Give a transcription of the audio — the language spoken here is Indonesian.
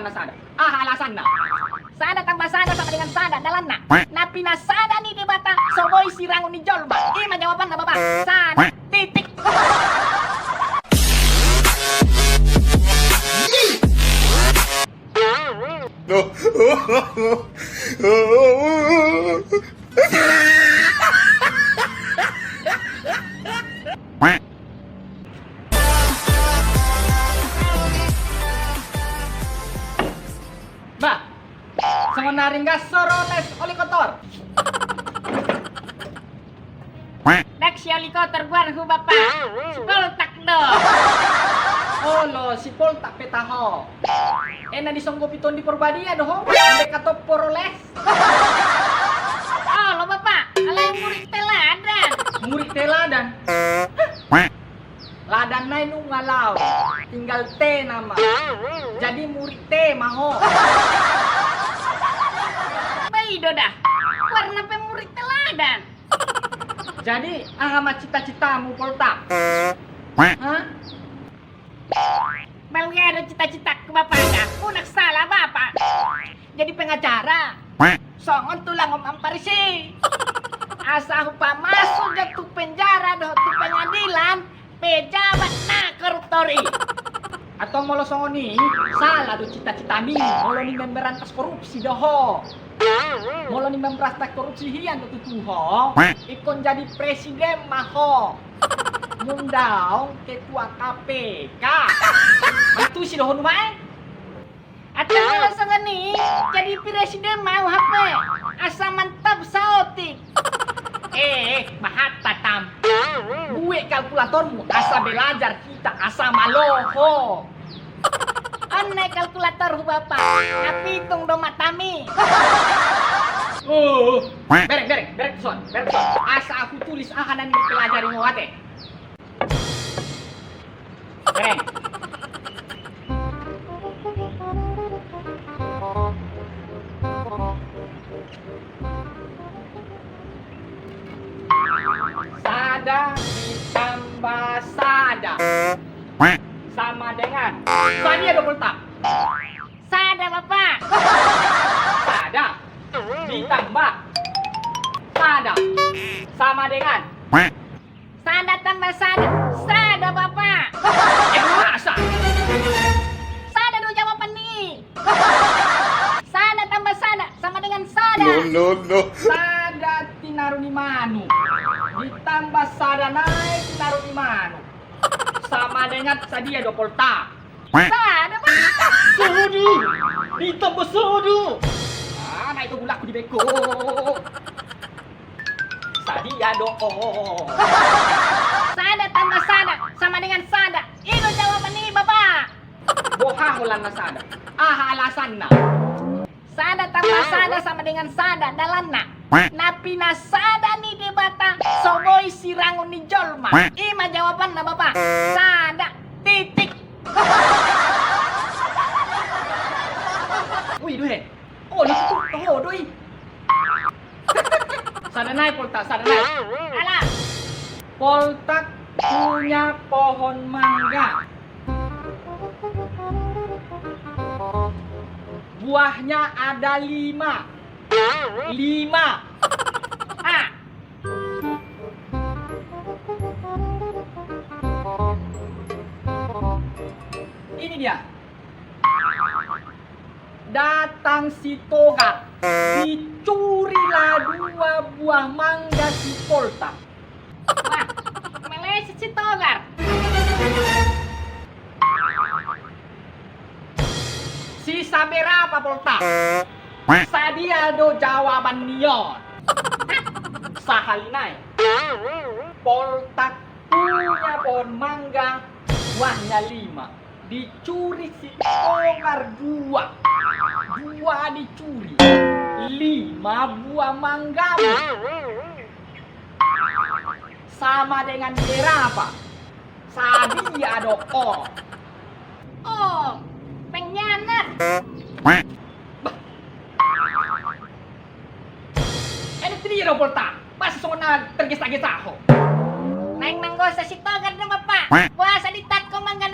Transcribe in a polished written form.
na sada. Alasan na. Sada tambah sada sama dengan sada dalam nak. Na pinasada ni di bata soboy sirangon ni Jolma. Ima jawaban na baba. Sada titik. Ba, sangon naring gas sorotes oli kotor. Dak si helikopter gua hu bapa. Sepul tak do. Olo, si Pol tak petaho. Na disonggo piton di Purbadia doho. Ande kato poroles. Oh lo bapa. Alay murid teladan. Murid teladan. Ladan nai nu ngalau. Tinggal T nama. Jadi murid T maho. Baido dah. Warna pe murid teladan. Jadi amat cita-citamu Polta. Hah? Bang ada cita-cita ke bapak dah. Unak salah bapak. Jadi pengacara. Songon tulang om amparisi. Asa hupa masuk jatuh penjara doh tu pengadilan. Pejabat na koruptori. Atau molo songoni salah do cita-cita ni. Molo ni memberantas korupsi doho. Molo ni memberantas korupsi hian do tutuho. Ikon jadi presiden maho. Mundaong ketua KPK. Itu si doho numai. Atau kalau sengeni jadi presiden mau HP. Asa mantap saotik. Mahat tatam. Gue kalkulatormu asa belajar kita asa maloho. Aneh kalkulator hu bapak. Tapi hitung do matami. Berek son. Asa aku tulis ahanan ini pelajari ngawate. Berek. Sada ditambah sada sama dengan sadia 20 tak. Sada bapak. Sada ditambah sada sama dengan Sada tambah sada. Sada bapak. masa Sada do jawaban nih. Sada tambah sada sama dengan sada. No. sada tinaru ni manu ditambah sada naik tinaru ni manu sama dengan sadia 20 tak. Sada bapak. Sudu ditambah sudu. Nah itu gula aku di beko. Sadia do. Sada tambah sada sama dengan sada. Itu jawaban nih bapak. Boha hulan na sada. Alasan na. Sada tambah sada sama dengan sada dalam nak. Napi na sada nih di bata soboy sirangon ni Jolma. Ima jawaban na bapak. Sada titik. Uy, duhe. Oh, lucu tuh. Doi. Sada naik Polta, sada naik. Alah. Polta punya pohon mangga. Buahnya ada 5. 5. Ah. Ini dia. Datang si Togar. Dicurilah 2 buah mangga si Polta. Wah. Malaysia si Togar. Sisa berapa Polta? Sadia do jawaban nion. Sahalinai. Polta punya pohon mangga buahnya 5. Dicuri si Togar 2. 2 dicuri. 5 buah mangga. Sama dengan berapa? Sadia do oh. Oh. Pengkhianat. Ini tidak ada Polta. Pas sona tergesa-gesa ho. Naik manggo sa si Togar na bapak. Puasa di tatko mangga